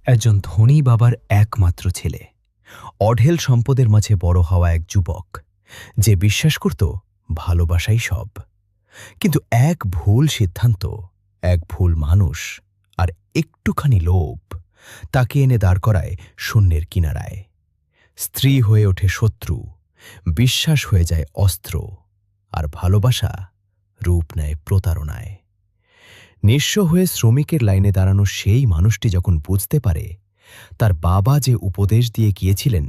একজন ধনী বাবার একমাত্র ছেলে, অঢেল সম্পদের মাঝে বড় হওয়া এক যুবক, যে বিশ্বাস করত ভালোবাসাই সব। কিন্তু এক ভুল সিদ্ধান্ত, এক ভুল মানুষ আর একটুখানি লোভ তাকে এনে দাঁড় করায় শূন্যের কিনারায়। স্ত্রী হয়ে ওঠে শত্রু, বিশ্বাস হয়ে যায় অস্ত্র, আর ভালোবাসা রূপ নেয় প্রতারণায়। নিঃস্ব হয়ে শ্রমিকের লাইনে দাঁড়ানো সেই মানুষটি যখন বুঝতে পারে তার বাবা যে উপদেশ দিয়ে গিয়েছিলেন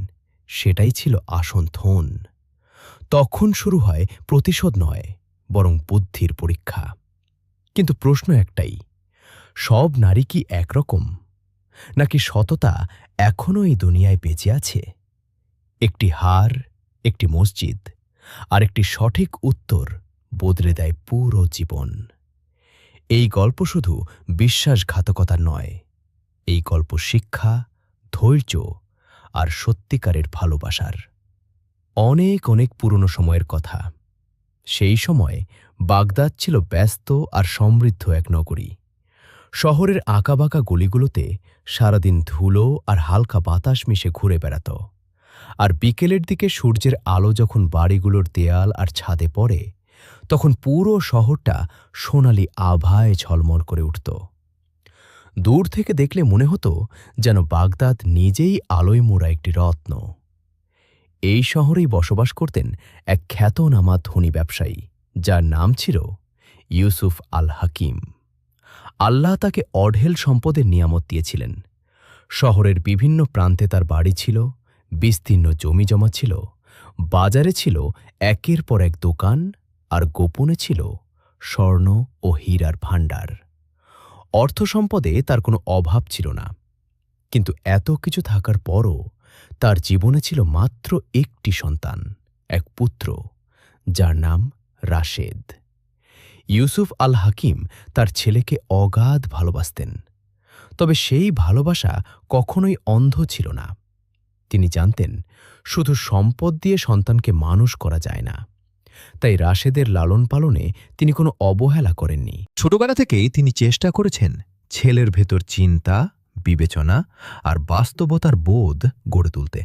সেটাই ছিল আসন্থন, তখন শুরু হয় প্রতিশোধ নয়, বরং বুদ্ধির পরীক্ষা। কিন্তু প্রশ্ন একটাই, সব নারী কি একরকম, নাকি সততা এখনও এই দুনিয়ায় বেঁচে আছে? একটি হার, একটি মসজিদ আর একটি সঠিক উত্তর বদলে দেয় পুরো জীবন। এই গল্প শুধু বিশ্বাসঘাতকতার নয়, এই গল্প শিক্ষা, ধৈর্য আর সত্যিকারের ভালোবাসার। অনেক অনেক পুরনো সময়ের কথা। সেই সময় বাগদাদ ছিল ব্যস্ত আর সমৃদ্ধ এক নগরী। শহরের আঁকাবাঁকা গলিগুলোতে সারাদিন ধুলো আর হালকা বাতাস মিশে ঘুরে বেড়াত। আর বিকেলের দিকে সূর্যের আলো যখন বাড়িগুলোর দেয়াল আর ছাদে পড়ে, তখন পুরো শহরটা সোনালি আভায় ঝলমল করে উঠত। দূর থেকে দেখলে মনে হতো যেন বাগদাদ নিজেই আলোয় মোড়া একটি রত্ন। এই শহরেই বসবাস করতেন এক খ্যাতনামা ধনী ব্যবসায়ী, যার নাম ছিল ইউসুফ আল হাকিম। আল্লাহ তাকে অঢেল সম্পদের নিয়ামত দিয়েছিলেন। শহরের বিভিন্ন প্রান্তে তার বাড়ি ছিল, বিস্তীর্ণ জমি জমা ছিল, বাজারে ছিল একের পর এক দোকান, আর গোপনে ছিল স্বর্ণ ও হীরার ভাণ্ডার। অর্থ সম্পদে তার কোনো অভাব ছিল না। কিন্তু এত কিছু থাকার পরও তার জীবনে ছিল মাত্র একটি সন্তান, এক পুত্র, যার নাম রাশেদ। ইউসুফ আল হাকিম তার ছেলেকে অগাধ ভালোবাসতেন। তবে সেই ভালোবাসা কখনোই অন্ধ ছিল না। তিনি জানতেন শুধু সম্পদ দিয়ে সন্তানকে মানুষ করা যায় না। তাই রাশেদের লালন পালনে তিনি কোনো অবহেলা করেননি। ছোটবেলা থেকেই তিনি চেষ্টা করেছেন ছেলের ভেতর চিন্তা, বিবেচনা আর বাস্তবতার বোধ গড়ে তুলতে।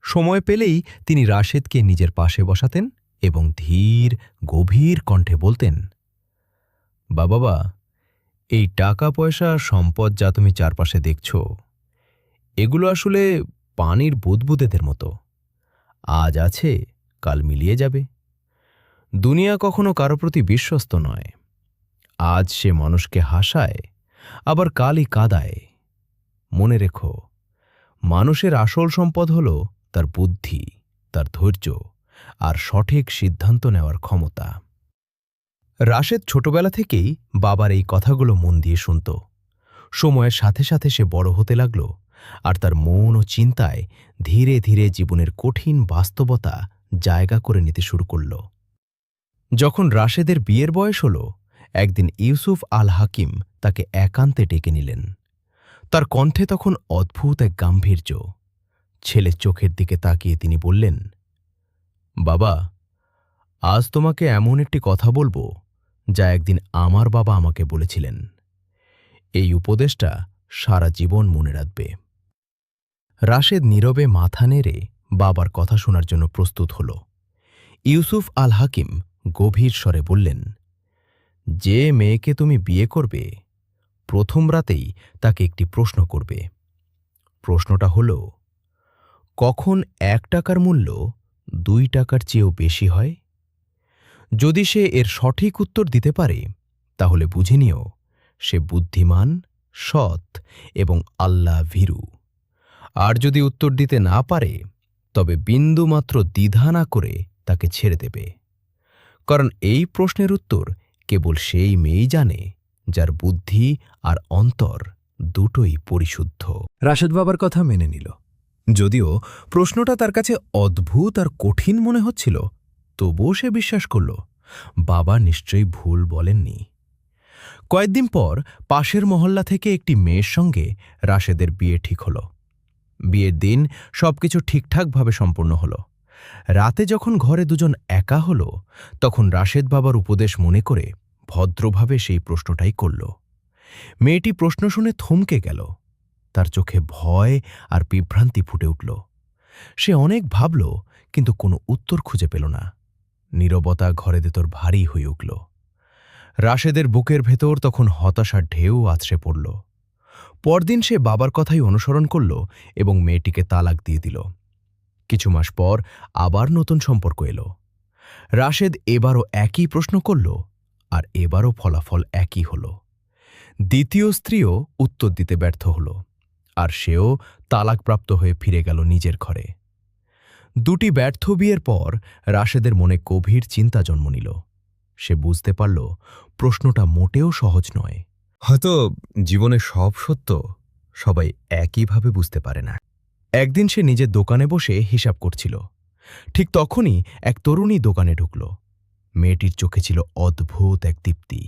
সময় পেলেই তিনি রাশেদকে নিজের পাশে বসাতেন এবং ধীর, গভীর কণ্ঠে বলতেন, বাবা, এই টাকা পয়সা সম্পদ যা তুমি চারপাশে দেখছ, এগুলো আসলে পানির বুদবুদেদের মতো। আজ আছে, কাল মিলিয়ে যাবে। দুনিয়া কখনো কারো প্রতি বিশ্বস্ত নয়। আজ সে মানুষকে হাসায়, আবার কালই কাঁদায়। মনে রেখো, মানুষের আসল সম্পদ হল তার বুদ্ধি, তার ধৈর্য আর সঠিক সিদ্ধান্ত নেওয়ার ক্ষমতা। রাশেদ ছোটবেলা থেকেই বাবার এই কথাগুলো মন দিয়ে শুনত। সময়ের সাথে সাথে সে বড় হতে লাগল, আর তার মন ও চিন্তায় ধীরে ধীরে জীবনের কঠিন বাস্তবতা জায়গা করে নিতে শুরু করল। যখন রাশেদের বিয়ের বয়স হল, একদিন ইউসুফ আল হাকিম তাকে একান্তে ডেকে নিলেন। তার কণ্ঠে তখন অদ্ভুত এক গাম্ভীর্য। ছেলের চোখের দিকে তাকিয়ে তিনি বললেন, বাবা, আজ তোমাকে এমন একটি কথা বলবো যা একদিন আমার বাবা আমাকে বলেছিলেন। এই উপদেশটা সারা জীবন মনে রাখবে। রাশেদ নীরবে মাথা নেড়ে বাবার কথা শোনার জন্য প্রস্তুত হল। ইউসুফ আল হাকিম গভীর স্বরে বললেন, যে মেয়েকে তুমি বিয়ে করবে, প্রথম রাতেই তাকে একটি প্রশ্ন করবে। প্রশ্নটা হল, কখন 1 টাকার মূল্য 2 টাকার চেয়েও বেশি হয়? যদি সে এর সঠিক উত্তর দিতে পারে, তাহলে বুঝে নিও সে বুদ্ধিমান, সৎ এবং আল্লাহ ভীরু। আর যদি উত্তর দিতে না পারে, তবে বিন্দুমাত্র দ্বিধা না করে তাকে ছেড়ে দেবে। কারণ এই প্রশ্নের উত্তর কেবল সেই মেয়েই জানে যার বুদ্ধি আর অন্তর দুটোই পরিশুদ্ধ। রাশেদ বাবার কথা মেনে নিল। যদিও প্রশ্নটা তার কাছে অদ্ভুত আর কঠিন মনে হচ্ছিল, তবুও সে বিশ্বাস করল বাবা নিশ্চয়ই ভুল বলেননি। কয়েকদিন পর পাশের মহল্লা থেকে একটি মেয়ের সঙ্গে রাশেদের বিয়ে ঠিক হল। বিয়ের দিন সবকিছু ঠিকঠাকভাবে সম্পূর্ণ হল। রাতে যখন ঘরে দুজন একা হল, তখন রাশেদ বাবার উপদেশ মনে করে ভদ্রভাবে সেই প্রশ্নটাই করল। মেয়েটি প্রশ্ন শুনে থমকে গেল। তার চোখে ভয় আর বিভ্রান্তি ফুটে উঠল। সে অনেক ভাবল, কিন্তু কোনো উত্তর খুঁজে পেল না। নীরবতা ঘরের ভেতর ভারী হয়ে উঠল। রাশেদের বুকের ভেতর তখন হতাশার ঢেউ আছড়ে পড়ল। পরদিন সে বাবার কথাই অনুসরণ করল এবং মেয়েটিকে তালাক দিয়ে দিল। কিছু মাস পর আবার নতুন সম্পর্ক এলো। রাশেদ এবারও একই প্রশ্ন করল, আর এবারও ফলাফল একই হল। দ্বিতীয় স্ত্রীও উত্তর দিতে ব্যর্থ হল, আর সেও তালাকপ্রাপ্ত হয়ে ফিরে গেল নিজের ঘরে। দুটি ব্যর্থ বিয়ের পর রাশেদের মনে গভীর চিন্তা জন্ম নিল। সে বুঝতে পারল প্রশ্নটা মোটেও সহজ নয়। হয়তো জীবনে সব সত্য সবাই একইভাবে বুঝতে পারে না। একদিন সে নিজের দোকানে বসে হিসাব করছিল। ঠিক তখনই এক তরুণী দোকানে ঢুকল। মেয়েটির চোখে ছিল অদ্ভুত এক দীপ্তি,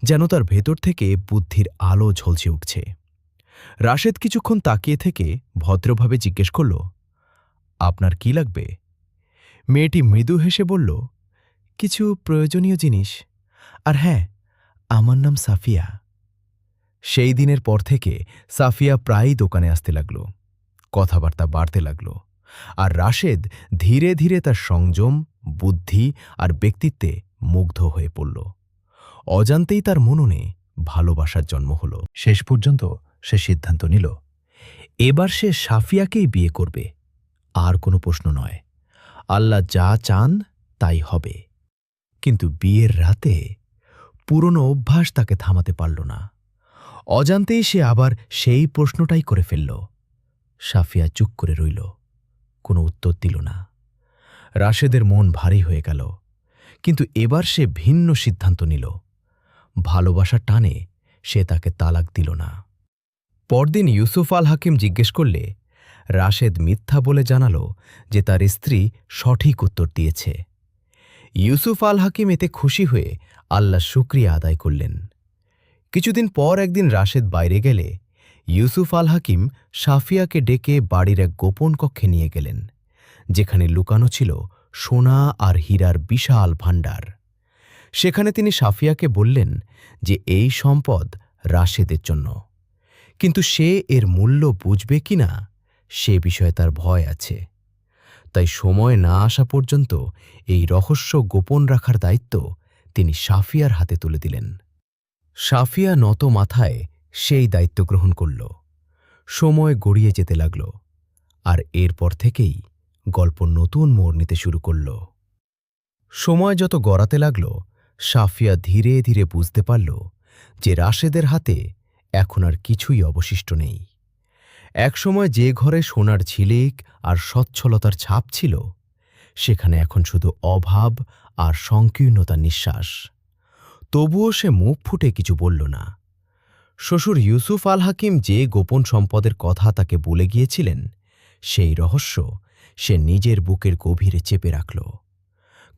যেন তার ভেতর থেকে বুদ্ধির আলো ঝলসে উঠছে। রাশেদ কিছুক্ষণ তাকিয়ে থেকে ভদ্রভাবে জিজ্ঞেস করল, আপনার কি লাগবে? মেয়েটি মৃদু হেসে বলল, কিছু প্রয়োজনীয় জিনিস, আর হ্যাঁ, আমার নাম সাফিয়া। সেই দিনের পর থেকে সাফিয়া প্রায়ই দোকানে আসতে লাগল। কথাবার্তা বাড়তে লাগল, আর রাশেদ ধীরে ধীরে তার সংযম, বুদ্ধি আর ব্যক্তিত্বে মুগ্ধ হয়ে পড়ল। অজান্তেই তার মননে ভালোবাসার জন্ম হল। শেষ পর্যন্ত সে সিদ্ধান্ত নিল, এবার সে সাফিয়াকেই বিয়ে করবে। আর কোনো প্রশ্ন নয়, আল্লাহ যা চান তাই হবে। কিন্তু বিয়ের রাতে পুরনো অভ্যাস তাকে থামাতে পারল না। অজান্তেই সে আবার সেই প্রশ্নটাই করে ফেলল। সাফিয়া চুপ করে রইল, কোনো উত্তর দিল না। রাশেদের মন ভারী হয়ে গেল, কিন্তু এবার সে ভিন্ন সিদ্ধান্ত নিল। ভালোবাসার টানে সে তাকে তালাক দিল না। পরদিন ইউসুফ আল হাকিম জিজ্ঞেস করলে রাশেদ মিথ্যা বলে জানাল যে তার স্ত্রী সঠিক উত্তর দিয়েছে। ইউসুফ আল হাকিম এতে খুশি হয়ে আল্লাহ শুকরিয়া আদায় করলেন। কিছুদিন পর একদিন রাশেদ বাইরে গেলে ইউসুফ আল হাকিম সাফিয়াকে ডেকে বাড়ির এক গোপন কক্ষে নিয়ে গেলেন, যেখানে লুকানো ছিল সোনা আর হীরার বিশাল ভাণ্ডার। সেখানে তিনি সাফিয়াকে বললেন যে এই সম্পদ রাশেদের জন্য, কিন্তু সে এর মূল্য বুঝবে কিনা সে বিষয়ে তার ভয় আছে। তাই সময় না আসা পর্যন্ত এই রহস্য গোপন রাখার দায়িত্ব তিনি সাফিয়ার হাতে তুলে দিলেন। সাফিয়া নত মাথায় সেই দায়িত্ব গ্রহণ করল। সময় গড়িয়ে যেতে লাগল, আর এরপর থেকেই গল্প নতুন মোড় নিতে শুরু করল। সময় যত গড়াতে লাগল, সাফিয়া ধীরে ধীরে বুঝতে পারল যে রাশেদের হাতে এখন আর কিছুই অবশিষ্ট নেই। একসময় যে ঘরে সোনার ঝিলিক আর সচ্ছলতার ছাপ ছিল, সেখানে এখন শুধু অভাব আর সংকীর্ণতার নিঃশ্বাস। তবুও সে মুখ ফুটে কিছু বলল না। শ্বশুর ইউসুফ আল হাকিম যে গোপন সম্পদের কথা তাকে বলে গিয়েছিলেন, সেই রহস্য সে নিজের বুকের গভীরে চেপে রাখল।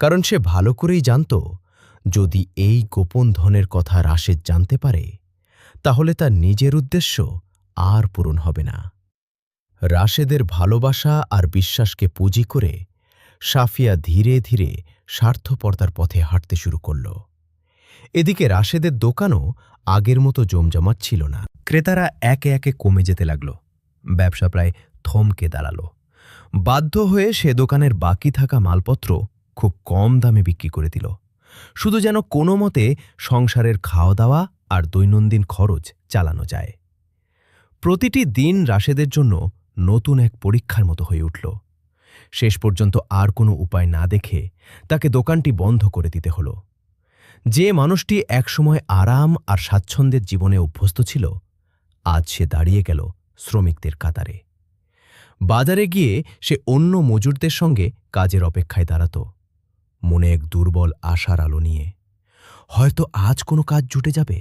কারণ সে ভালো করেই জানত, যদি এই গোপন ধনের কথা রাশেদ জানতে পারে, তাহলে তার নিজের উদ্দেশ্য আর পূরণ হবে না। রাশেদের ভালোবাসা আর বিশ্বাসকে পুঁজি করে সাফিয়া ধীরে ধীরে স্বার্থপরতার পথে হাঁটতে শুরু করল। এদিকে রাশেদের দোকানও আগের মতো জমজমাট ছিল না। ক্রেতারা একে একে কমে যেতে লাগল। ব্যবসা প্রায় থমকে দাঁড়াল। বাধ্য হয়ে সে দোকানের বাকি থাকা মালপত্র খুব কম দামে বিক্রি করে দিল, শুধু যেন কোনো মতে সংসারের খাওয়া দাওয়া আর দৈনন্দিন খরচ চালানো যায়। প্রতিটি দিন রাশেদের জন্য নতুন এক পরীক্ষার মতো হয়ে উঠল। শেষ পর্যন্ত আর কোনো উপায় না দেখে তাকে দোকানটি বন্ধ করে দিতে হল। যে মানুষটি একসময় আরাম আর স্বাচ্ছন্দ্যের জীবনে অভ্যস্ত ছিল, আজ সে দাঁড়িয়ে গেল শ্রমিকদের কাতারে। বাজারে গিয়ে সে অন্য মজুরদের সঙ্গে কাজের অপেক্ষায় দাঁড়াত, মনে এক দুর্বল আশার আলো নিয়ে। হয়তো আজ কোনো কাজ জুটে যাবে।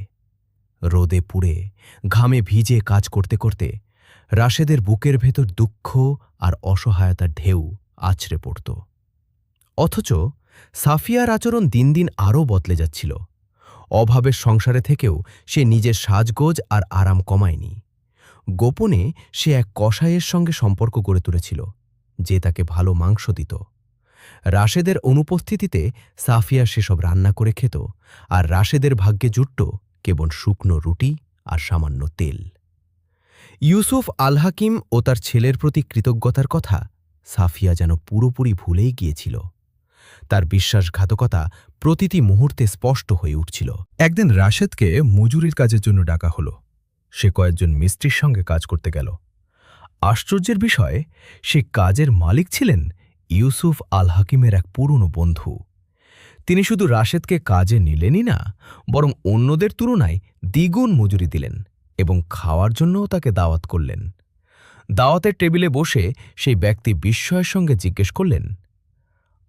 রোদে পুড়ে ঘামে ভিজে কাজ করতে করতে রাশেদের বুকের ভেতর দুঃখ আর অসহায়তার ঢেউ আছড়ে পড়ত। অথচ সাফিয়ার আচরণ দিন দিন আরও বদলে যাচ্ছিল। অভাবের সংসারে থেকেও সে নিজের সাজগোজ আর আরাম কমায়নি। গোপনে সে এক কসাইয়ের সঙ্গে সম্পর্ক গড়ে তুলেছিল, যে তাকে ভালো মাংস দিত। রাশেদের অনুপস্থিতিতে সাফিয়া সেসব রান্না করে খেত, আর রাশেদের ভাগ্যে জুটত কেবল শুকনো রুটি আর সামান্য তেল। ইউসুফ আল হাকিম ও তার ছেলের প্রতি কৃতজ্ঞতার কথা সাফিয়া যেন পুরোপুরি ভুলেই গিয়েছিল। তার বিশ্বাসঘাতকতা প্রতিটি মুহূর্তে স্পষ্ট হয়ে উঠছিল। একদিন রাশেদকে মজুরির কাজের জন্য ডাকা হলো। সে কয়েকজন মিস্ত্রির সঙ্গে কাজ করতে গেল। আশ্চর্যের বিষয়, সে কাজের মালিক ছিলেন ইউসুফ আল হাকিমের এক পুরনো বন্ধু। তিনি শুধু রাশেদকে কাজে নিলেনই না, বরং অন্যদের তুলনায় দ্বিগুণ মজুরি দিলেন এবং খাওয়ার জন্যও তাকে দাওয়াত করলেন। দাওয়াতের টেবিলে বসে সেই ব্যক্তি বিস্ময়ের সঙ্গে জিজ্ঞেস করলেন,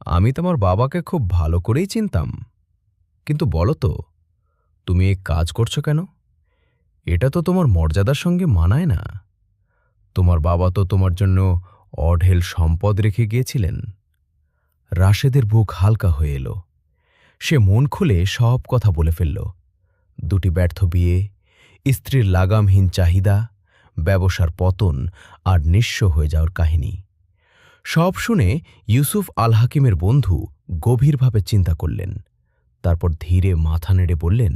আমি তোমার বাবাকে খুব ভালো করেই চিনতাম, কিন্তু বলো তো, তুমি এই কাজ করছো কেন? এটা তো তোমার মর্যাদার সঙ্গে মানায় না। তোমার বাবা তো তোমার জন্য অঢেল সম্পদ রেখে গিয়েছিলেন। রাশেদের বুক হালকা হয়ে এলো। সে মন খুলে সব কথা বলে ফেলল। দুটি ব্যর্থ বিয়ে, স্ত্রীর লাগামহীন চাহিদা, ব্যবসার পতন আর নিঃস্ব হয়ে যাওয়ার কাহিনী। সব শুনে ইউসুফ আল হাকিমের বন্ধু গভীরভাবে চিন্তা করলেন। তারপর ধীরে মাথা নেড়ে বললেন,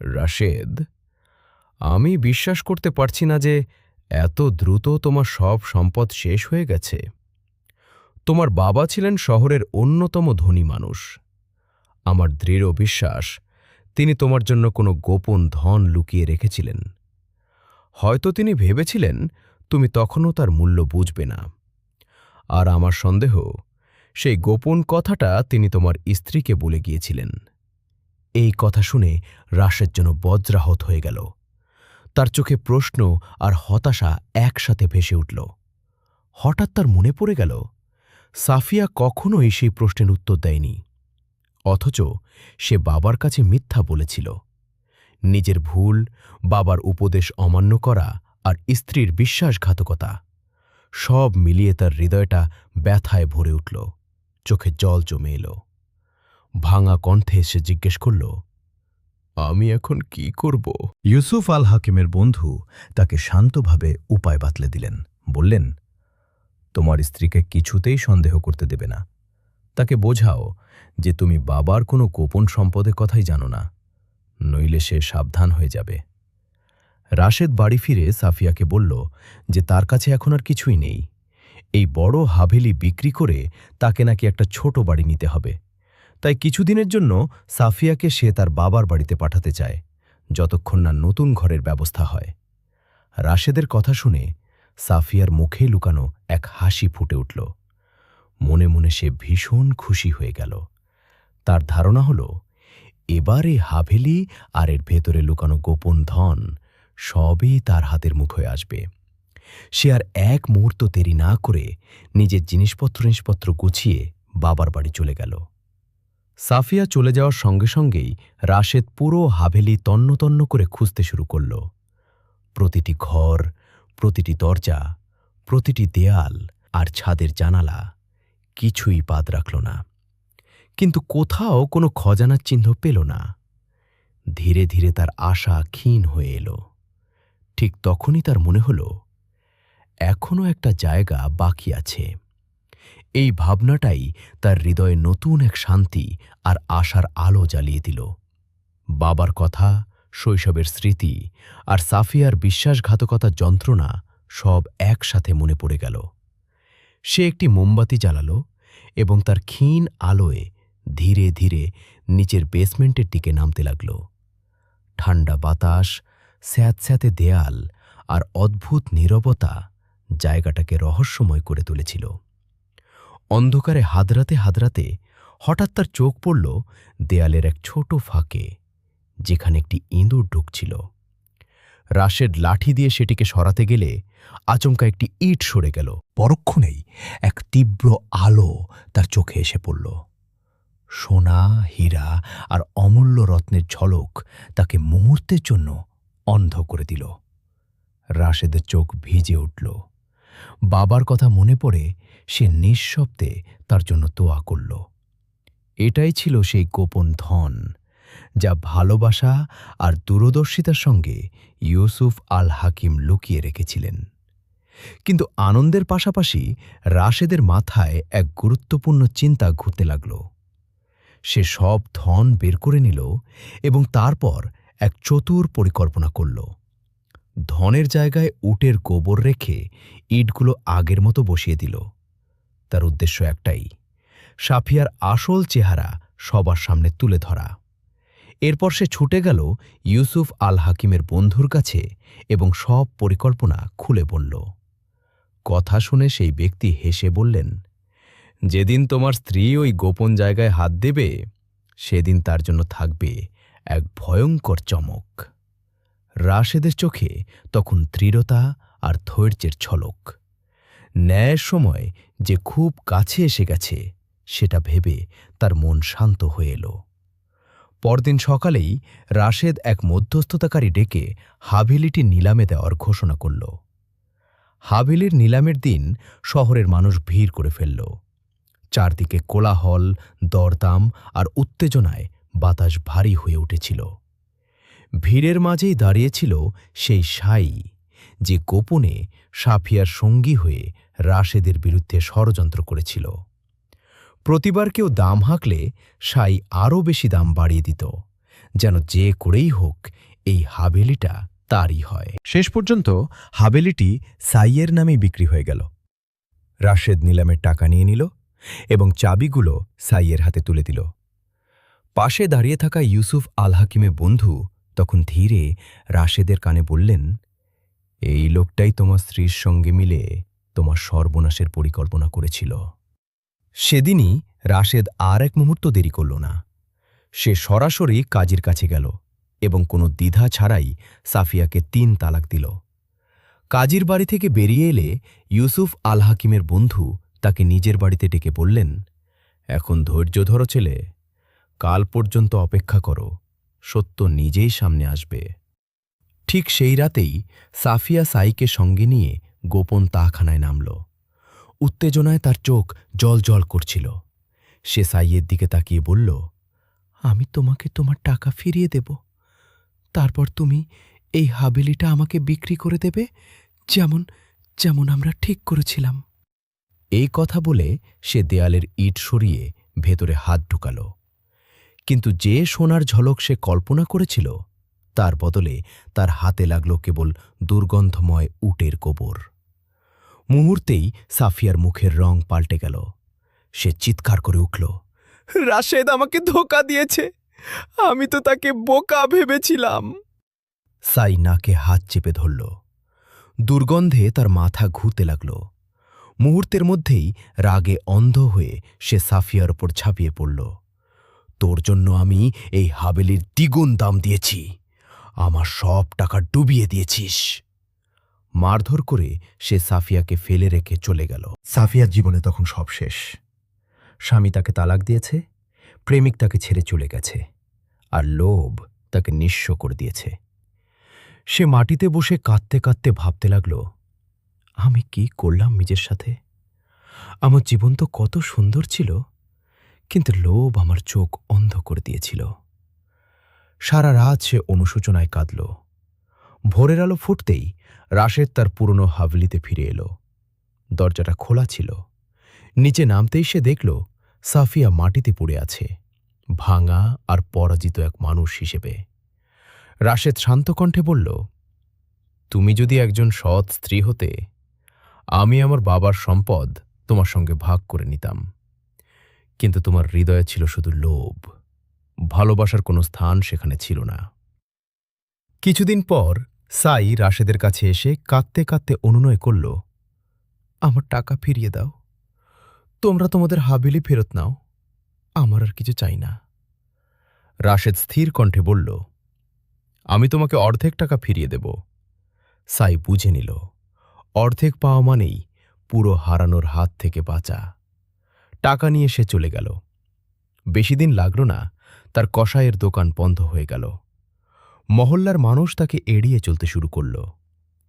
রাশেদ, আমি বিশ্বাস করতে পারছি না যে এত দ্রুত তোমার সব সম্পদ শেষ হয়ে গেছে। তোমার বাবা ছিলেন শহরের অন্যতম ধনী মানুষ। আমার দৃঢ় বিশ্বাস তিনি তোমার জন্য কোনো গোপন ধন লুকিয়ে রেখেছিলেন। হয়তো তিনি ভেবেছিলেন তুমি তখনও তার মূল্য বুঝবে না। আর আমার সন্দেহ, সেই গোপন কথাটা তিনি তোমার স্ত্রীকে বলে গিয়েছিলেন। এই কথা শুনে রাশেদ যেন বজ্রাহত হয়ে গেল। তার চোখে প্রশ্ন আর হতাশা একসাথে ভেসে উঠল। হঠাৎ তার মনে পড়ে গেল, সাফিয়া কখনোই সেই প্রশ্নের উত্তর দেয়নি, অথচ সে বাবার কাছে মিথ্যা বলেছিল। নিজের ভুল, বাবার উপদেশ অমান্য করা আর স্ত্রীর বিশ্বাসঘাতকতা সব মিলিয়ে তার হৃদয়টা ব্যথায় ভরে উঠল। চোখে জল জমে এলো। ভাঙা কণ্ঠে সে জিজ্ঞেস করল, আমি এখন কি করব? ইউসুফ আল হাকিমের বন্ধু তাকে শান্তভাবে উপায় বাতলে দিলেন। বললেন, তোমার স্ত্রীকে কিছুতেই সন্দেহ করতে দেবে না। তাকে বোঝাও যে তুমি বাবার কোনো গোপন সম্পদের কথাই জানো না, নইলে সে সাবধান হয়ে যাবে। রাশেদ বাড়ি ফিরে সাফিয়াকে বলল যে তার কাছে এখন আর কিছুই নেই। এই বড় হাভেলি বিক্রি করে তাকে নাকি একটা ছোট বাড়ি নিতে হবে। তাই কিছুদিনের জন্য সাফিয়াকে সে তার বাবার বাড়িতে পাঠাতে চায়, যতক্ষণ না নতুন ঘরের ব্যবস্থা হয়। রাশেদের কথা শুনে সাফিয়ার মুখে লুকানো এক হাসি ফুটে উঠল। মনে মনে সে ভীষণ খুশি হয়ে গেল। তার ধারণা হল, এবার এই হাভেলি আর এর ভেতরে লুকানো গোপন ধন সবই তার হাতের মুঠোয় আসবে। সে আর এক মুহূর্ত দেরি না করে নিজের জিনিসপত্র গুছিয়ে বাবার বাড়ি চলে গেল। সাফিয়া চলে যাওয়ার সঙ্গে সঙ্গেই রাশেদ পুরো হাভেলি তন্ন তন্ন করে খুঁজতে শুরু করল। প্রতিটি ঘর, প্রতিটি দরজা, প্রতিটি দেয়াল আর ছাদের জানালা কিছুই বাদ রাখল না। কিন্তু কোথাও কোনো খজানার চিহ্ন পেল না। ধীরে ধীরে তার আশা ক্ষীণ হয়ে এলো। ঠিক তখনই তার মনে হল, এখনও একটা জায়গা বাকি আছে। এই ভাবনাটাই তার হৃদয়ে নতুন এক শান্তি আর আশার আলো জ্বালিয়ে দিল। বাবার কথা, শৈশবের স্মৃতি আর সাফিয়ার বিশ্বাসঘাতকতার যন্ত্রণা সব একসাথে মনে পড়ে গেল। সে একটি মোমবাতি জ্বালাল এবং তার ক্ষীণ আলোয় ধীরে ধীরে নিচের বেসমেন্টের দিকে নামতে লাগল। ঠান্ডা বাতাস, স্যাঁতস্যাঁতে দেয়াল আর অদ্ভুত নীরবতা জায়গাটাকে রহস্যময় করে তুলেছিল। অন্ধকারে হাদরাতে হাদরাতে হঠাৎ তার চোখ পড়ল দেয়ালের এক ছোট ফাঁকে, যেখানে একটি ইঁদুর ঢুকছিল। রাশেদ লাঠি দিয়ে সেটিকে সরাতে গেলে আচমকা একটি ইট সরে গেল। পরক্ষণেই এক তীব্র আলো তার চোখে এসে পড়ল। সোনা, হীরা আর অমূল্য রত্নের ঝলক তাকে মুহূর্তের জন্য অন্ধ করে দিল। রাশেদের চোখ ভিজে উঠল। বাবার কথা মনে পড়ে সে নিঃশব্দে তার জন্য দোয়া করল। এটাই ছিল সেই গোপন ধন, যা ভালোবাসা আর দূরদর্শিতার সঙ্গে ইউসুফ আল হাকিম লুকিয়ে রেখেছিলেন। কিন্তু আনন্দের পাশাপাশি রাশেদের মাথায় এক গুরুত্বপূর্ণ চিন্তা ঘুরতে লাগল। সে সব ধন বের করে নিল এবং তারপর এক চতুর পরিকল্পনা করল। ধনের জায়গায় উটের গোবর রেখে ইটগুলো আগের মতো বসিয়ে দিল। তার উদ্দেশ্য একটাই, সাফিয়ার আসল চেহারা সবার সামনে তুলে ধরা। এরপর সে ছুটে গেল ইউসুফ আল হাকিমের বন্ধুর কাছে এবং সব পরিকল্পনা খুলে বলল। কথা শুনে সেই ব্যক্তি হেসে বললেন, যেদিন তোমার স্ত্রী ওই গোপন জায়গায় হাত দেবে, সেদিন তার জন্য থাকবে এক ভয়ঙ্কর চমক। রাশেদের চোখে তখন দৃঢ়তা আর ধৈর্যের ঝলক। ন্যায়ের সময় যে খুব কাছে এসে গেছে, সেটা ভেবে তার মন শান্ত হয়ে এলো। পরদিন সকালেই রাশেদ এক মধ্যস্থতাকারী ডেকে হাভেলিটি নিলামে দেওয়ার ঘোষণা করল। হাভেলির নিলামের দিন শহরের মানুষ ভিড় করে ফেলল। চারদিকে কোলাহল, দরদাম আর উত্তেজনায় বাতাস ভারী হয়ে উঠেছিল। ভিড়ের মাঝেই দাঁড়িয়েছিল সেই সাই, যে গোপনে সাফিয়ার সঙ্গী হয়ে রাশেদের বিরুদ্ধে ষড়যন্ত্র করেছিল। প্রতিবার কেউ দাম হাঁকলে সাই আরও বেশি দাম বাড়িয়ে দিত, যেন যে করেই হোক এই হাভেলিটা তারই হয়। শেষ পর্যন্ত হাভেলিটি সাইয়ের নামেই বিক্রি হয়ে গেল। রাশেদ নিলামের টাকা নিয়ে নিল এবং চাবিগুলো সাইয়ের হাতে তুলে দিল। পাশে দাঁড়িয়ে থাকা ইউসুফ আল হাকিমের বন্ধু তখন ধীরে রাশেদের কানে বললেন, এই লোকটাই তোমার স্ত্রীর সঙ্গে মিলে তোমার সর্বনাশের পরিকল্পনা করেছিল। সেদিনই রাশেদ আর এক মুহূর্ত দেরি করল না। সে সরাসরি কাজীর কাছে গেল এবং কোনো দ্বিধা ছাড়াই সাফিয়াকে 3 তালাক দিল। কাজীর বাড়ি থেকে বেরিয়ে এলে ইউসুফ আল হাকিমের বন্ধু তাকে নিজের বাড়িতে ডেকে বললেন, এখন ধৈর্য ধরো ছেলে, কাল পর্যন্ত অপেক্ষা করো, সত্য নিজেই সামনে আসবে। ঠিক সেই রাতেই সাফিয়া সাইকে সঙ্গে নিয়ে গোপন তাখানায় নামল। উত্তেজনায় তার চোখ জল করছিল। সে সাইয়ের দিকে তাকিয়ে বলল, আমি তোমাকে তোমার টাকা ফিরিয়ে দেব, তারপর তুমি এই হাভেলিটা আমাকে বিক্রি করে দেবে, যেমন যেমন আমরা ঠিক করেছিলাম। এই কথা বলে সে দেয়ালের ইট সরিয়ে ভেতরে হাত ঢুকাল। কিন্তু যে সোনার ঝলক সে কল্পনা করেছিল, তার বদলে তার হাতে লাগল কেবল দুর্গন্ধময় উটের গোবর। মুহূর্তেই সাফিয়ার মুখের রং পাল্টে গেল। সে চিৎকার করে উঠল, রাশেদ আমাকে ধোঁকা দিয়েছে, আমি তো তাকে বোকা ভেবেছিলাম। সাই নাকে হাত চেপে ধরল। দুর্গন্ধে তার মাথা ঘুরতে লাগল। মুহূর্তের মধ্যেই রাগে অন্ধ হয়ে সে সাফিয়ার ওপর ঝাঁপিয়ে পড়ল। তোর জন্য আমি এই হাভেলির দ্বিগুণ দাম দিয়েছি, আমার সব টাকা ডুবিয়ে দিয়েছিস। মারধর করে সে সাফিয়াকে ফেলে রেখে চলে গেল। সাফিয়ার জীবনে তখন সব শেষ। স্বামী তাকে তালাক দিয়েছে, প্রেমিক তাকে ছেড়ে চলে গেছে, আর লোভ তাকে নিঃস্ব করে দিয়েছে। সে মাটিতে বসে কাঁদতে কাঁদতে ভাবতে লাগল, আমি কি করলাম নিজের সাথে? আমার জীবন তো কত সুন্দর ছিল, কিন্তু লোভ আমার চোখ অন্ধ করে দিয়েছিল। সারা রাত সে অনুশোচনায় কাঁদল। ভোরের আলো ফুটতেই রাশেদ তার পুরনো হাভেলিতে ফিরে এলো। দরজাটা খোলা ছিল। নিচে নামতেই সে দেখল সাফিয়া মাটিতে পড়ে আছে, ভাঙা আর পরাজিত এক মানুষ হিসেবে। রাশেদ শান্ত কণ্ঠে বলল, তুমি যদি একজন সৎ স্ত্রী হতে, আমি আমার বাবার সম্পদ তোমার সঙ্গে ভাগ করে নিতাম, কিন্তু তোমার হৃদয়ে ছিল শুধু লোভ, ভালোবাসার কোনো স্থান সেখানে ছিল না। কিছুদিন পর সাই রাশেদের কাছে এসে কাঁদতে কাঁদতে অনুনয় করল, আমার টাকা ফিরিয়ে দাও, তোমরা তোমাদের হাভেলি ফেরত নাও, আমার আর কিছু চাই না। রাশেদ স্থির কণ্ঠে বলল, আমি তোমাকে অর্ধেক টাকা ফিরিয়ে দেব। সাই বুঝে নিল, অর্ধেক পাওয়া মানেই পুরো হারানোর হাত থেকে বাঁচা। টাকা নিয়ে সে চলে গেল। বেশি দিন লাগল না, তার কসাইয়ের দোকান বন্ধ হয়ে গেল। মহল্লার মানুষ তাকে এড়িয়ে চলতে শুরু করল।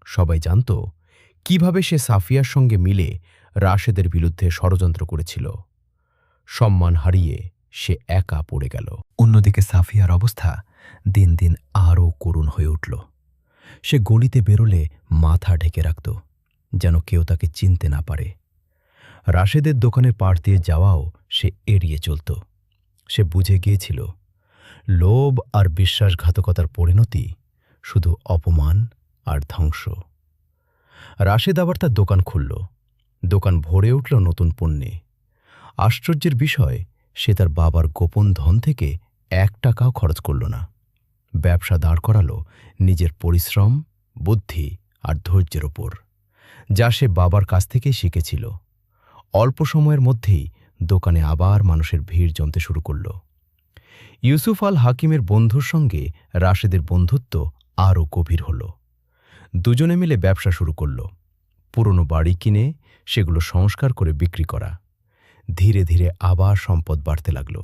সবাই জানত কিভাবে সে সাফিয়ার সঙ্গে মিলে রাশেদের বিরুদ্ধে ষড়যন্ত্র করেছিল। সম্মান হারিয়ে সে একা পড়ে গেল। অন্যদিকে সাফিয়ার অবস্থা দিন দিন আরও করুণ হয়ে উঠল। সে গলিতে বেরোলে মাথা ঢেকে রাখত, যেন কেউ তাকে চিনতে না পারে। রাশেদের দোকানের পাড় দিয়ে যাওয়াও সে এড়িয়ে চলত। সে বুঝে গিয়েছিল, লোভ আর বিশ্বাসঘাতকতার পরিণতি শুধু অপমান আর ধ্বংস। রাশেদ আবার তার দোকান খুলল। দোকান ভরে উঠল নতুন পণ্যে। আশ্চর্যের বিষয়, সে তার বাবার গোপন ধন থেকে 1 টাকাও খরচ করল না। ব্যবসা দাঁড় করালো নিজের পরিশ্রম, বুদ্ধি আর ধৈর্যের ওপর, যা সে বাবার কাছ থেকে শিখেছিল। অল্প সময়ের মধ্যেই দোকানে আবার মানুষের ভিড় জমতে শুরু করল। ইউসুফ আল হাকিমের বন্ধুর সঙ্গে রাশেদের বন্ধুত্ব আরও গভীর হল। দুজনে মিলে ব্যবসা শুরু করল। পুরনো বাড়ি কিনে সেগুলো সংস্কার করে বিক্রি করা। ধীরে ধীরে আবার সম্পদ বাড়তে লাগল।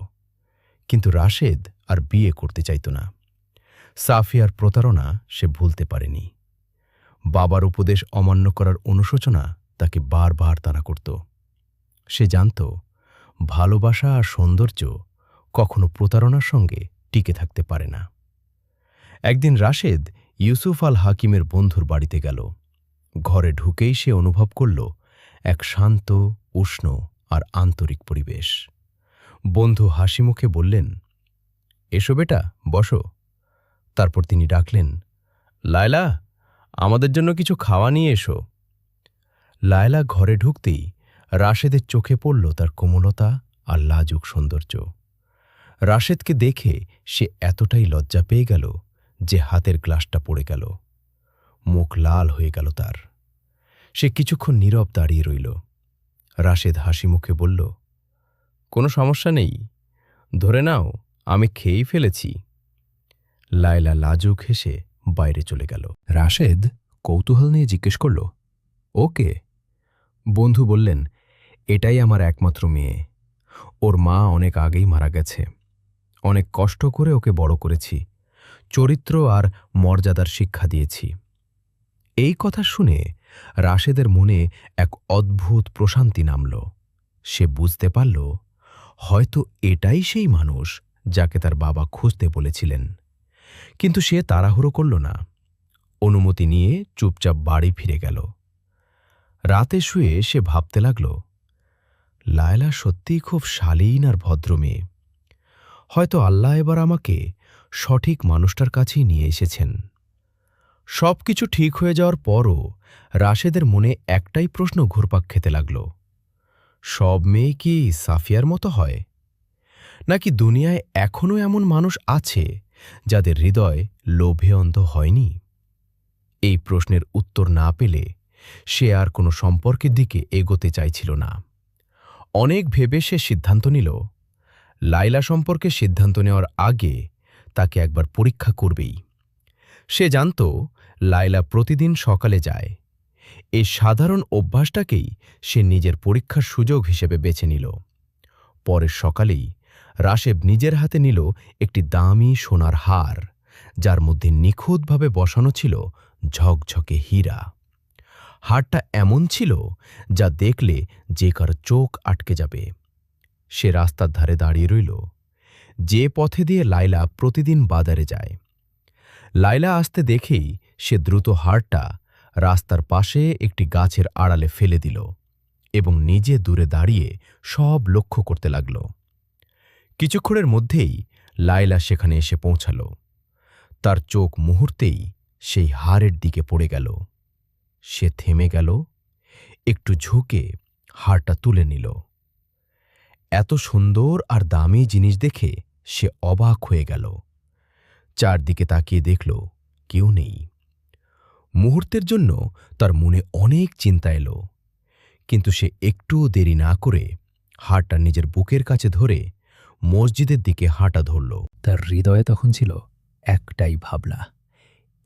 কিন্তু রাশেদ আর বিয়ে করতে চাইত না। সাফিয়ার প্রতারণা সে ভুলতে পারেনি। বাবার উপদেশ অমান্য করার অনুশোচনা তাকে বারবার তাড়া করত। সে জানত, ভালোবাসা আর সৌন্দর্য কখনো প্রতারণার সঙ্গে টিকে থাকতে পারে না। একদিন রাশেদ ইউসুফ আল হাকিমের বন্ধুর বাড়িতে গেল। ঘরে ঢুকেই সে অনুভব করল এক শান্ত, উষ্ণ আর আন্তরিক পরিবেশ। বন্ধু হাসিমুখে বললেন, এসো বেটা, বসো। তারপর তিনি ডাকলেন, লায়লা, আমাদের জন্য কিছু খাওয়া নিয়ে এসো। লায়লা ঘরে ঢুকতেই রাশেদের চোখে পড়ল তার কোমলতা আর লাজুক সৌন্দর্য। রাশেদকে দেখে সে এতটাই লজ্জা পেয়ে গেল যে হাতের গ্লাসটা পড়ে গেল। মুখ লাল হয়ে গেল তার। সে কিছুক্ষণ নীরব দাঁড়িয়ে রইল। রাশেদ হাসি মুখে বলল, কোনো সমস্যা নেই, ধরে নাও, আমি খেয়েই ফেলেছি। লায়লা লাজুক হেসে বাইরে চলে গেল। রাশেদ কৌতূহল নিয়ে জিজ্ঞেস করল, ওকে? বন্ধু বললেন, এটাই আমার একমাত্র মেয়ে। ওর মা অনেক আগেই মারা গেছে। অনেক কষ্ট করে ওকে বড় করেছি, চরিত্র আর মর্যাদার শিক্ষা দিয়েছি। এই কথা শুনে রাশেদের মনে এক অদ্ভুত প্রশান্তি নামল। সে বুঝতে পারল, হয়তো এটাই সেই মানুষ যাকে তার বাবা খুঁজতে বলেছিলেন। কিন্তু সে তাড়াহুড়ো করল না। অনুমতি নিয়ে চুপচাপ বাড়ি ফিরে গেল। রাতে শুয়ে সে ভাবতে লাগল, লায়লা সত্যিই খুব শালীন আর ভদ্র মেয়ে। হয়তো আল্লাহ এবার আমাকে সঠিক মানুষটার কাছেই নিয়ে এসেছেন। সবকিছু ঠিক হয়ে যাওয়ার পরও রাশেদের মনে একটাই প্রশ্ন ঘুরপাক খেতে লাগল, সব মেয়ে কি সাফিয়ার মতো হয়? নাকি দুনিয়ায় এখনও এমন মানুষ আছে যাদের হৃদয় লোভে অন্ধ হয়নি? এই প্রশ্নের উত্তর না পেলে সে আর কোনো সম্পর্কের দিকে এগোতে চাইছিল না। অনেক ভেবে সে সিদ্ধান্ত নিল, লায়লা সম্পর্কে সিদ্ধান্ত নেওয়ার আগে তাকে একবার পরীক্ষা করবেই। সে জানত লায়লা প্রতিদিন সকালে যায়। এই সাধারণ অভ্যাসটাকেই সে নিজের পরীক্ষার সুযোগ হিসেবে বেছে নিল। পরের সকালেই রাশেদ নিজের হাতে নিল একটি দামি সোনার হার, যার মধ্যে নিখুঁতভাবে বসানো ছিল ঝকঝকে হীরা। হারটা এমন ছিল যা দেখলে যে কারো চোখ আটকে যাবে। সে রাস্তার ধারে দাঁড়িয়ে রইল, যে পথে দিয়ে লায়লা প্রতিদিন বাজারে যায়। লায়লা আসতে দেখেই সে দ্রুত হারটা রাস্তার পাশে একটি গাছের আড়ালে ফেলে দিল এবং নিজে দূরে দাঁড়িয়ে সব লক্ষ্য করতে লাগল। কিছুক্ষণের মধ্যেই লায়লা সেখানে এসে পৌঁছাল। তার চোখ মুহূর্তেই সেই হারের দিকে পড়ে গেল। সে থেমে গেল, একটু ঝুঁকে হারটা তুলে নিল। এত সুন্দর আর দামি জিনিস দেখে সে অবাক হয়ে গেল। চারদিকে তাকিয়ে দেখল, কেউ নেই। মুহূর্তের জন্য তার মনে অনেক চিন্তা এলো, কিন্তু সে একটুও দেরি না করে হারটা নিজের বুকের কাছে ধরে মসজিদের দিকে হাঁটা ধরল। তার হৃদয়ে তখন ছিল একটাই ভাবনা,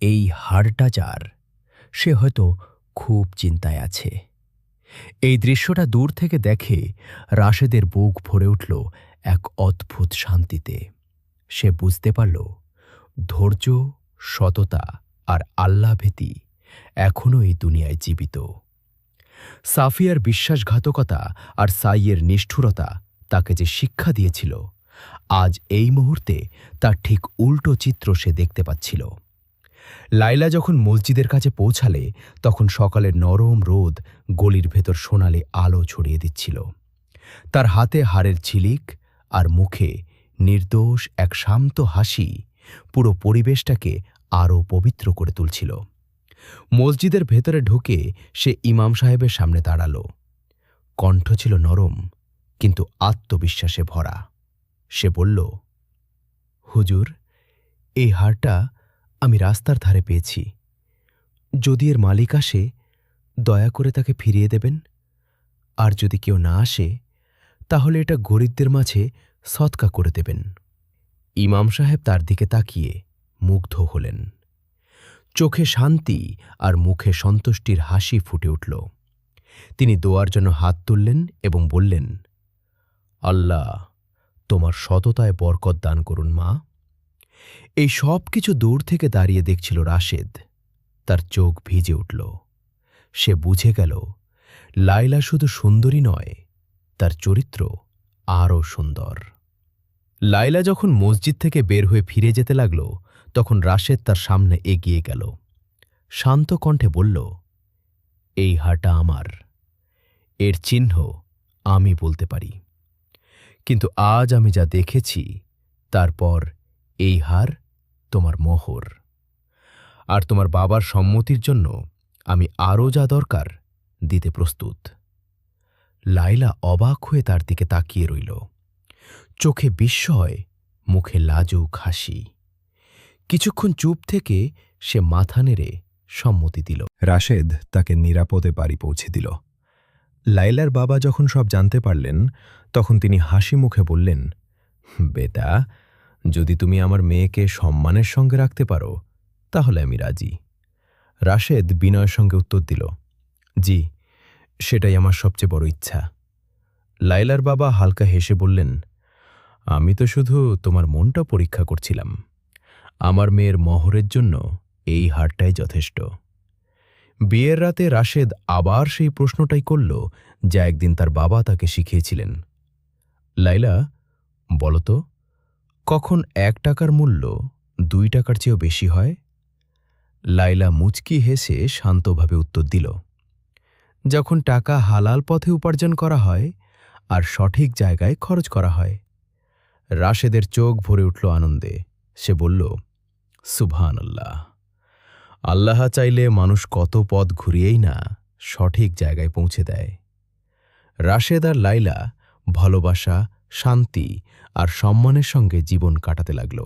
এই হারটা যার, সে হয়তো খুব চিন্তায় আছে। এই দৃশ্যটা দূর থেকে দেখে রাশেদের বুক ভরে উঠল এক অদ্ভুত শান্তিতে। সে বুঝতে পারল, ধৈর্য, সততা আর আল্লাহভীতি এখনও এই দুনিয়ায় জীবিত। সাফিয়ার বিশ্বাসঘাতকতা আর সাইয়ের নিষ্ঠুরতা তাকে যে শিক্ষা দিয়েছিল, আজ এই মুহূর্তে তার ঠিক উল্টো চিত্র সে দেখতে পাচ্ছিল। লায়লা যখন মসজিদের কাছে পৌঁছালে তখন সকালের নরম রোদ গলির ভেতর সোনালি আলো ছড়িয়ে দিচ্ছিল। তার হাতে হারের ঝিলিক আর মুখে নির্দোষ এক শান্ত হাসি পুরো পরিবেশটাকে আরও পবিত্র করে তুলছিল। মসজিদের ভেতরে ঢুকে সে ইমাম সাহেবের সামনে দাঁড়াল। কণ্ঠ ছিল নরম কিন্তু আত্মবিশ্বাসে ভরা। সে বলল, হুজুর, এই হারটা আমি রাস্তার ধারে পেয়েছি। যদি এর মালিক আসে, দয়া করে তাকে ফিরিয়ে দেবেন। আর যদি কেউ না আসে, তাহলে এটা গরিবদের মাঝে সদকা করে দেবেন। ইমাম সাহেব তার দিকে তাকিয়ে মুগ্ধ হলেন। চোখে শান্তি আর মুখে সন্তুষ্টির হাসি ফুটে উঠল। তিনি দোয়ার জন্য হাত তুললেন এবং বললেন, আল্লাহ তোমার সততায় বরকত দান করুন মা। এই সব কিছু দূর থেকে দাঁড়িয়ে দেখছিল রাশেদ। তার চোখ ভিজে উঠল। সে বুঝে গেল, লায়লা শুধু সুন্দরী নয়, তার চরিত্র আরও সুন্দর। লায়লা যখন মসজিদ থেকে বের হয়ে ফিরে যেতে লাগল, তখন রাশেদ তার সামনে এগিয়ে গেল। শান্ত কণ্ঠে বলল, এই হারটা আমার। এর চিহ্ন আমি বলতে পারি, কিন্তু আজ আমি যা দেখেছি, তারপর এই হার তোমার মোহর। আর তোমার বাবার সম্মতির জন্য আমি আরও যা দরকার দিতে প্রস্তুত। লায়লা অবাক হয়ে তার দিকে তাকিয়ে রইল। চোখে বিস্ময়, মুখে লাজুক হাসি। কিছুক্ষণ চুপ থেকে সে মাথা নেড়ে সম্মতি দিল। রাশেদ তাকে নিরাপদে বাড়ি পৌঁছে দিল। লায়লার বাবা যখন সব জানতে পারলেন, তখন তিনি হাসি মুখে বললেন, বেটা, যদি তুমি আমার মেয়েকে সম্মানের সঙ্গে রাখতে পারো, তাহলে আমি রাজি। রাশেদ বিনয়ের সঙ্গে উত্তর দিল, জি, সেটাই আমার সবচেয়ে বড় ইচ্ছা। লায়লার বাবা হালকা হেসে বললেন, আমি তো শুধু তোমার মনটা পরীক্ষা করছিলাম। আমার মেয়ের মহরের জন্য এই হারটাই যথেষ্ট। বিয়ের রাতে রাশেদ আবার সেই প্রশ্নটাই করল, যা একদিন তার বাবা তাকে শিখিয়েছিলেন। লায়লা, বলতো, কখন 1 টাকার মূল্য 2 টাকার চেয়েও বেশি হয়? লায়লা মুচকি হেসে শান্তভাবে উত্তর দিল, যখন টাকা হালাল পথে উপার্জন করা হয় আর সঠিক জায়গায় খরচ করা হয়। রাশেদের চোখ ভরে উঠল আনন্দে। সে বলল, সুবহানাল্লাহ। আল্লাহ চাইলে মানুষ কত পথ ঘুরিয়েই না সঠিক জায়গায় পৌঁছে দেয়। রাশেদ আর লায়লা ভালোবাসা, শান্তি আর সম্মানের সঙ্গে জীবন কাটাতে লাগল।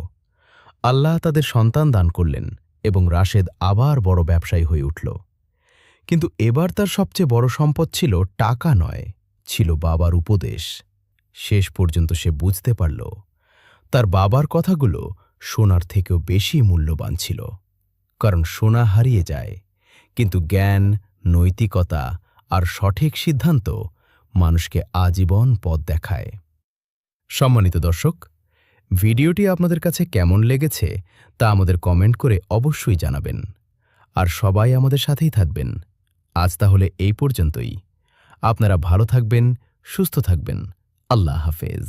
আল্লাহ তাদের সন্তান দান করলেন এবং রাশেদ আবার বড় ব্যবসায়ী হয়ে উঠল। কিন্তু এবার তার সবচেয়ে বড় সম্পদ ছিল টাকা নয়, ছিল বাবার উপদেশ। শেষ পর্যন্ত সে বুঝতে পারল, তার বাবার কথাগুলো সোনার থেকেও বেশি মূল্যবান ছিল। কারণ সোনা হারিয়ে যায়, কিন্তু জ্ঞান, নৈতিকতা আর সঠিক সিদ্ধান্ত মানুষকে আজীবন পথ দেখায়। সম্মানিত দর্শক, ভিডিওটি আপনাদের কাছে কেমন লেগেছে তা আমাদের কমেন্ট করে অবশ্যই জানাবেন। আর সবাই আমাদের সাথেই থাকবেন। আজ তাহলে এই পর্যন্তই। আপনারা ভালো থাকবেন, সুস্থ থাকবেন। আল্লাহ হাফেজ।